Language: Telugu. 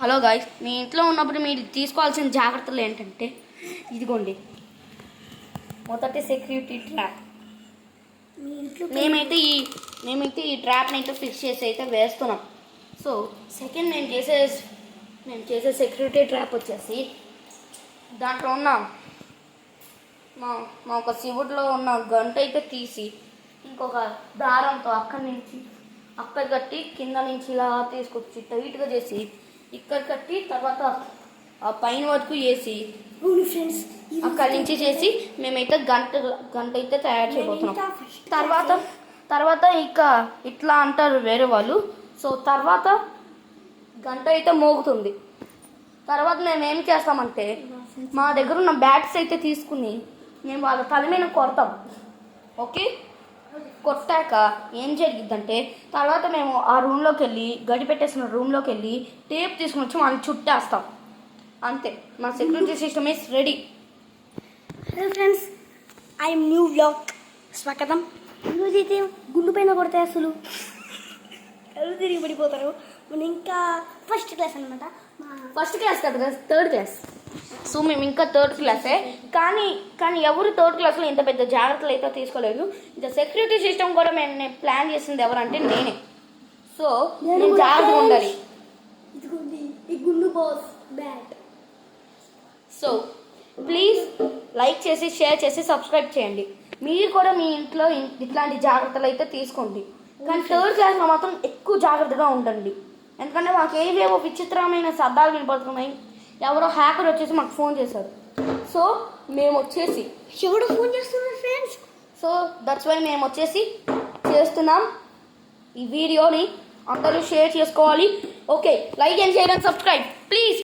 హలో గాయ్స్, మీ ఇంట్లో ఉన్నప్పుడు మీరు తీసుకోవాల్సిన జాగ్రత్తలు ఏంటంటే ఇదిగోండి. మొదటి సెక్యూరిటీ ట్రాప్. మేమైతే ఈ ట్రాప్ని అయితే ఫిక్స్ చేసి అయితే వేస్తున్నాం. సో సెకండ్ నేను చేసే సెక్యూరిటీ ట్రాప్ వచ్చేసి దాంట్లో ఉన్న మా ఒక శివుడిలో ఉన్న గంట అయితే తీసి ఇంకొక దారంతో అక్కడ కట్టి కింద నుంచి ఇలా తీసుకొచ్చి టైట్గా చేసి ఇక్కడ కట్టి తర్వాత ఆ పైన వరకు వేసి అక్కడి నుంచి చేసి మేమైతే గంట అయితే తయారు చేయబోతున్నాం. తర్వాత ఇట్లా అంటారు వేరే వాళ్ళు. సో తర్వాత గంట అయితే మోగుతుంది. తర్వాత మేము ఏం చేస్తామంటే మా దగ్గర ఉన్న బ్యాట్స్ అయితే తీసుకుని మేము వాళ్ళ తల మీద కొడతాం. ఓకే, కొట్టాక ఏం జరిగిద్దంటే తర్వాత మేము ఆ రూమ్లోకి వెళ్ళి గడి పెట్టేసిన రూమ్లోకి వెళ్ళి టేప్ తీసుకుని వచ్చి మనం చుట్టేస్తాం. అంతే, మా security system is ready. Hello friends, I'm new vlog స్వాగతం. ఈరోజు అయితే గుండు పైన కొడితే అసలు ఎవరు తిరిగి పడిపోతారు. మనం ఇంకా ఫస్ట్ క్లాస్ అనమాట. ఫస్ట్ క్లాస్ కదా, థర్డ్ క్లాస్. సో మేము ఇంకా థర్డ్ క్లాసే, కానీ ఎవరు థర్డ్ క్లాస్లో ఇంత పెద్ద జాగ్రత్తలు అయితే తీసుకోలేదు. ఇంత సెక్యూరిటీ సిస్టమ్ కూడా నేను ప్లాన్ చేసింది ఎవరంటే నేనే. సో నేను జాగ్రత్తగా ఉండాలి. ఇదిగోండి ఈ గుండు boss bat. So please like చేసి షేర్ చేసి సబ్స్క్రైబ్ చేయండి. మీరు కూడా మీ ఇంట్లో ఇట్లాంటి జాగ్రత్తలు అయితే తీసుకోండి. కానీ థర్డ్ క్లాస్లో మాత్రం ఎక్కువ జాగ్రత్తగా ఉండండి. ఎందుకంటే మాకు ఏవేవో విచిత్రమైన శబ్దాలు వినపడుతున్నాయి. ఎవరో హ్యాకర్ వచ్చేసి మాకు ఫోన్ చేశారు. సో మేము వచ్చేసి ఎవడో ఫోన్ చేస్తున్నారు ఫ్రెండ్స్. సో దట్స్ వై మేము వచ్చేసి చేస్తున్నాం. ఈ వీడియోని అందరూ షేర్ చేసుకోవాలి. Okay, like and share and subscribe please.